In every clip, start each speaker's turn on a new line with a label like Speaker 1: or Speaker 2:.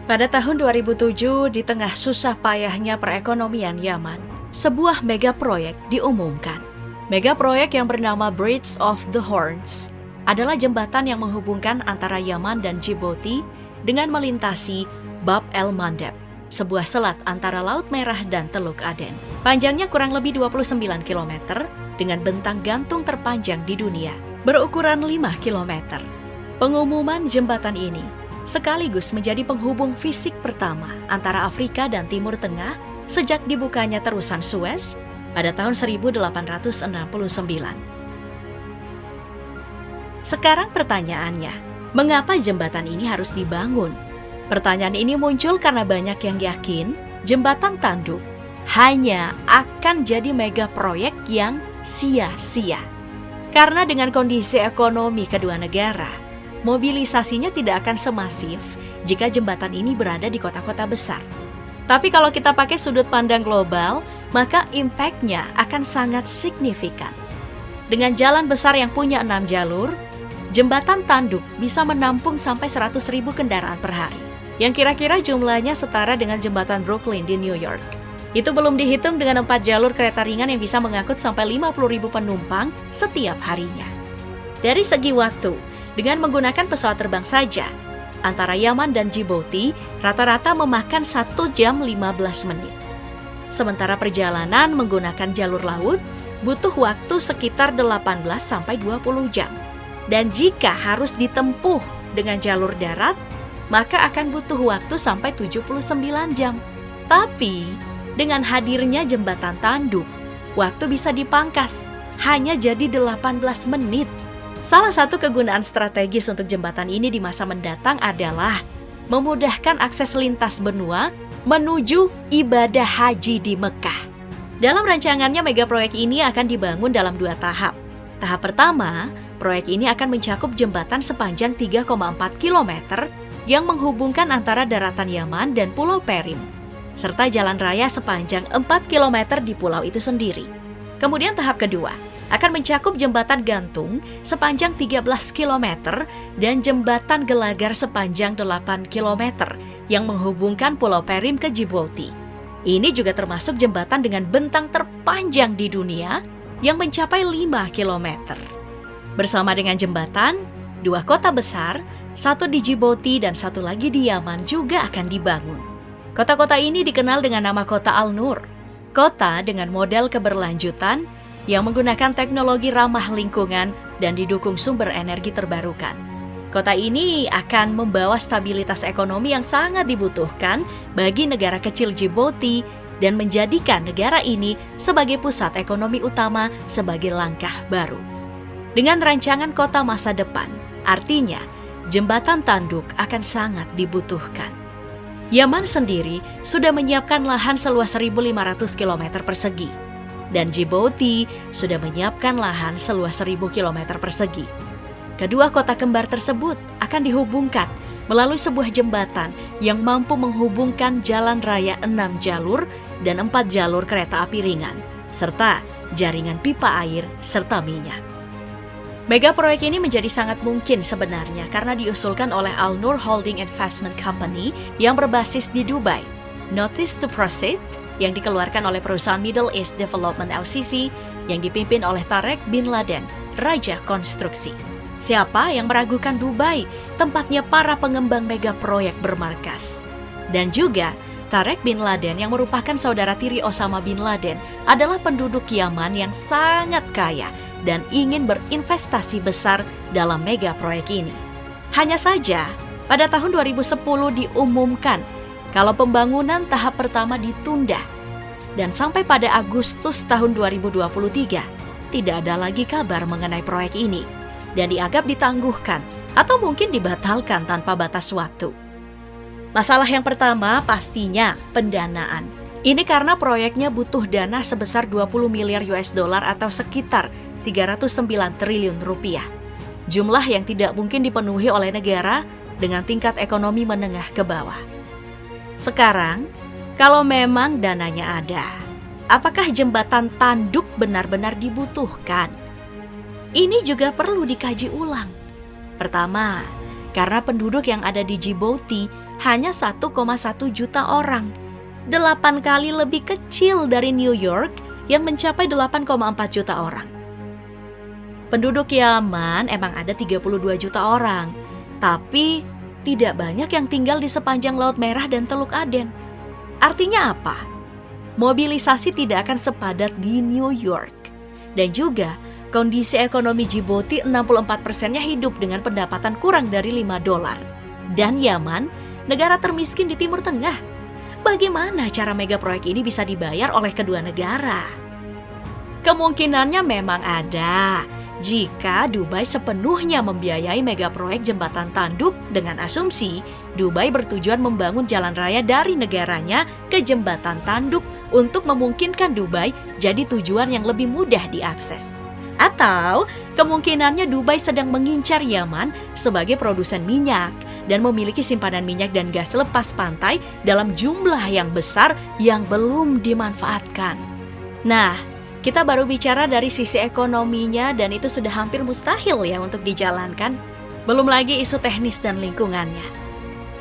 Speaker 1: Pada tahun 2007, di tengah susah payahnya perekonomian Yaman, sebuah mega proyek diumumkan. Mega proyek yang bernama Bridge of the Horns adalah jembatan yang menghubungkan antara Yaman dan Djibouti dengan melintasi Bab el Mandeb, sebuah selat antara Laut Merah dan Teluk Aden. Panjangnya kurang lebih 29 km dengan bentang gantung terpanjang di dunia, berukuran 5 km. Pengumuman jembatan ini sekaligus menjadi penghubung fisik pertama antara Afrika dan Timur Tengah sejak dibukanya terusan Suez pada tahun 1869. Sekarang pertanyaannya, mengapa jembatan ini harus dibangun? Pertanyaan ini muncul karena banyak yang yakin jembatan tanduk hanya akan jadi mega proyek yang sia-sia. Karena dengan kondisi ekonomi kedua negara, mobilisasinya tidak akan semasif jika jembatan ini berada di kota-kota besar. Tapi kalau kita pakai sudut pandang global, maka impact-nya akan sangat signifikan. Dengan jalan besar yang punya 6 jalur, jembatan tanduk bisa menampung sampai 100.000 kendaraan per hari, yang kira-kira jumlahnya setara dengan jembatan Brooklyn di New York. Itu belum dihitung dengan 4 jalur kereta ringan yang bisa mengangkut sampai 50.000 penumpang setiap harinya. Dari segi waktu, dengan menggunakan pesawat terbang saja, antara Yaman dan Djibouti rata-rata memakan 1 jam 15 menit. Sementara perjalanan menggunakan jalur laut butuh waktu sekitar 18-20 jam. Dan jika harus ditempuh dengan jalur darat, maka akan butuh waktu sampai 79 jam. Tapi, dengan hadirnya jembatan tanduk, waktu bisa dipangkas hanya jadi 18 menit. Salah satu kegunaan strategis untuk jembatan ini di masa mendatang adalah memudahkan akses lintas benua menuju ibadah haji di Mekah. Dalam rancangannya, mega proyek ini akan dibangun dalam 2 tahap. Tahap pertama, proyek ini akan mencakup jembatan sepanjang 3,4 km yang menghubungkan antara daratan Yaman dan Pulau Perim, serta jalan raya sepanjang 4 km di pulau itu sendiri. Kemudian tahap kedua akan mencakup jembatan gantung sepanjang 13 km dan jembatan gelagar sepanjang 8 km yang menghubungkan Pulau Perim ke Djibouti. Ini juga termasuk jembatan dengan bentang terpanjang di dunia yang mencapai 5 km. Bersama dengan jembatan, 2 kota besar, satu di Djibouti dan satu lagi di Yaman juga akan dibangun. Kota-kota ini dikenal dengan nama Kota Al-Nur, kota dengan model keberlanjutan yang menggunakan teknologi ramah lingkungan dan didukung sumber energi terbarukan. Kota ini akan membawa stabilitas ekonomi yang sangat dibutuhkan bagi negara kecil Djibouti dan menjadikan negara ini sebagai pusat ekonomi utama sebagai langkah baru. Dengan rancangan kota masa depan, artinya jembatan tanduk akan sangat dibutuhkan. Yaman sendiri sudah menyiapkan lahan seluas 1.500 km persegi. Dan Djibouti sudah menyiapkan lahan seluas 1.000 km persegi. Kedua kota kembar tersebut akan dihubungkan melalui sebuah jembatan yang mampu menghubungkan jalan raya 6 jalur dan 4 jalur kereta api ringan, serta jaringan pipa air serta minyak. Mega proyek ini menjadi sangat mungkin sebenarnya karena diusulkan oleh Al-Nur Holding Investment Company yang berbasis di Dubai. Notice to Proceed yang dikeluarkan oleh perusahaan Middle East Development LCC yang dipimpin oleh Tarek bin Laden, Raja Konstruksi. Siapa yang meragukan Dubai, tempatnya para pengembang mega proyek bermarkas? Dan juga, Tarek bin Laden yang merupakan saudara tiri Osama bin Laden adalah penduduk Yaman yang sangat kaya dan ingin berinvestasi besar dalam mega proyek ini. Hanya saja, pada tahun 2010 diumumkan kalau pembangunan tahap pertama ditunda dan sampai pada Agustus tahun 2023 tidak ada lagi kabar mengenai proyek ini dan dianggap ditangguhkan atau mungkin dibatalkan tanpa batas waktu. Masalah yang pertama pastinya pendanaan. Ini karena proyeknya butuh dana sebesar 20 miliar US dollar atau sekitar 309 triliun rupiah. Jumlah yang tidak mungkin dipenuhi oleh negara dengan tingkat ekonomi menengah ke bawah. Sekarang, kalau memang dananya ada, apakah jembatan tanduk benar-benar dibutuhkan? Ini juga perlu dikaji ulang. Pertama, karena penduduk yang ada di Djibouti hanya 1,1 juta orang. 8 kali lebih kecil dari New York yang mencapai 8,4 juta orang. Penduduk Yaman emang ada 32 juta orang, tapi tidak banyak yang tinggal di sepanjang Laut Merah dan Teluk Aden. Artinya apa? Mobilisasi tidak akan sepadat di New York. Dan juga kondisi ekonomi Djibouti 64%-nya hidup dengan pendapatan kurang dari $5. Dan Yaman, negara termiskin di Timur Tengah. Bagaimana cara mega proyek ini bisa dibayar oleh kedua negara? Kemungkinannya memang ada jika Dubai sepenuhnya membiayai mega proyek jembatan tanduk dengan asumsi Dubai bertujuan membangun jalan raya dari negaranya ke jembatan tanduk untuk memungkinkan Dubai jadi tujuan yang lebih mudah diakses. Atau kemungkinannya Dubai sedang mengincar Yaman sebagai produsen minyak dan memiliki simpanan minyak dan gas lepas pantai dalam jumlah yang besar yang belum dimanfaatkan. Nah, kita baru bicara dari sisi ekonominya dan itu sudah hampir mustahil ya untuk dijalankan. Belum lagi isu teknis dan lingkungannya.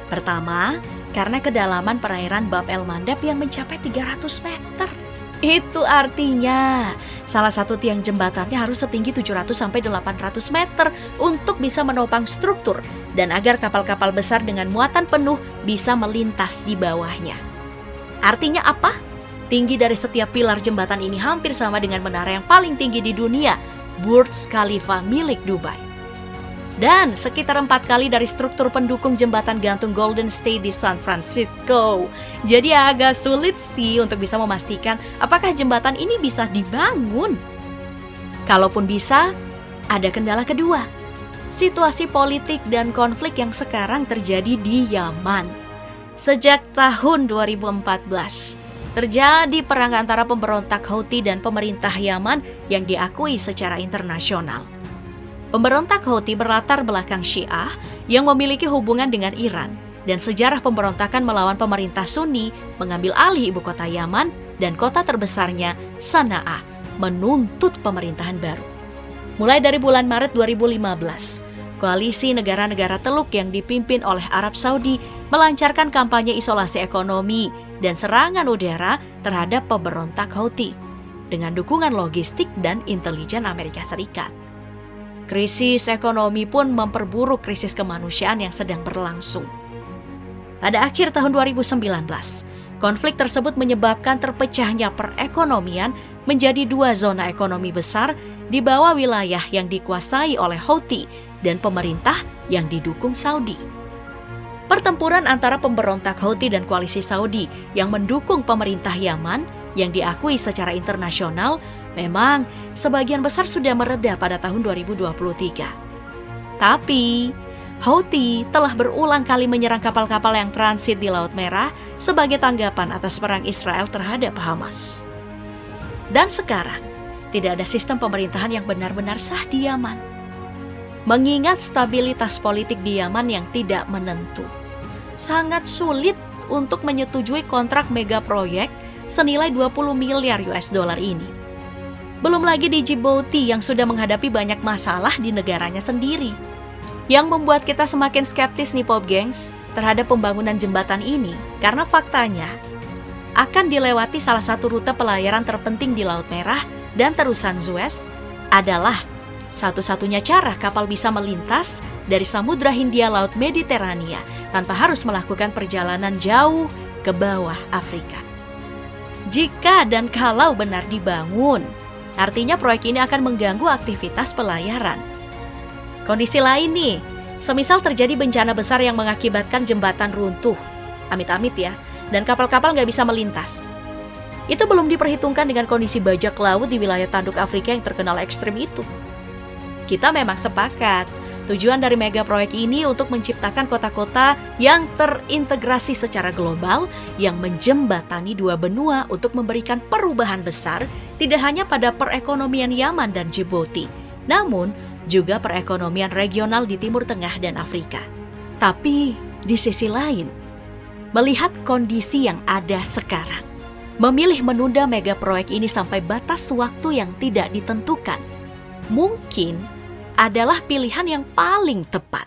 Speaker 1: Pertama, karena kedalaman perairan Bab el Mandab yang mencapai 300 meter. Itu artinya salah satu tiang jembatannya harus setinggi 700-800 meter untuk bisa menopang struktur dan agar kapal-kapal besar dengan muatan penuh bisa melintas di bawahnya. Artinya apa? Tinggi dari setiap pilar jembatan ini hampir sama dengan menara yang paling tinggi di dunia, Burj Khalifa milik Dubai. Dan sekitar 4 kali dari struktur pendukung jembatan gantung Golden State di San Francisco. Jadi agak sulit sih untuk bisa memastikan apakah jembatan ini bisa dibangun. Kalaupun bisa, ada kendala kedua. Situasi politik dan konflik yang sekarang terjadi di Yaman. Sejak tahun 2014, terjadi perang antara pemberontak Houthi dan pemerintah Yaman yang diakui secara internasional. Pemberontak Houthi berlatar belakang Syiah yang memiliki hubungan dengan Iran dan sejarah pemberontakan melawan pemerintah Sunni mengambil alih ibu kota Yaman dan kota terbesarnya Sanaa menuntut pemerintahan baru. Mulai dari bulan Maret 2015, koalisi negara-negara Teluk yang dipimpin oleh Arab Saudi melancarkan kampanye isolasi ekonomi dan serangan udara terhadap pemberontak Houthi dengan dukungan logistik dan intelijen Amerika Serikat. Krisis ekonomi pun memperburuk krisis kemanusiaan yang sedang berlangsung. Pada akhir tahun 2019, konflik tersebut menyebabkan terpecahnya perekonomian menjadi 2 zona ekonomi besar di bawah wilayah yang dikuasai oleh Houthi dan pemerintah yang didukung Saudi. Pertempuran antara pemberontak Houthi dan koalisi Saudi yang mendukung pemerintah Yaman yang diakui secara internasional memang sebagian besar sudah mereda pada tahun 2023. Tapi Houthi telah berulang kali menyerang kapal-kapal yang transit di Laut Merah sebagai tanggapan atas perang Israel terhadap Hamas. Dan sekarang tidak ada sistem pemerintahan yang benar-benar sah di Yaman. Mengingat stabilitas politik di Yaman yang tidak menentu, sangat sulit untuk menyetujui kontrak mega proyek senilai 20 miliar US dollar ini. Belum lagi di Djibouti yang sudah menghadapi banyak masalah di negaranya sendiri. Yang membuat kita semakin skeptis nih Pop Gengs terhadap pembangunan jembatan ini karena faktanya akan dilewati salah satu rute pelayaran terpenting di Laut Merah dan terusan Suez adalah satu-satunya cara kapal bisa melintas dari Samudra Hindia Laut Mediterania tanpa harus melakukan perjalanan jauh ke bawah Afrika. Jika dan kalau benar dibangun, artinya proyek ini akan mengganggu aktivitas pelayaran. Kondisi lain nih, semisal terjadi bencana besar yang mengakibatkan jembatan runtuh, amit-amit ya, dan kapal-kapal nggak bisa melintas. Itu belum diperhitungkan dengan kondisi bajak laut di wilayah tanduk Afrika yang terkenal ekstrim itu. Kita memang sepakat, tujuan dari mega proyek ini untuk menciptakan kota-kota yang terintegrasi secara global yang menjembatani 2 benua untuk memberikan perubahan besar tidak hanya pada perekonomian Yaman dan Djibouti, namun juga perekonomian regional di Timur Tengah dan Afrika. Tapi di sisi lain, melihat kondisi yang ada sekarang, memilih menunda mega proyek ini sampai batas waktu yang tidak ditentukan, mungkin adalah pilihan yang paling tepat.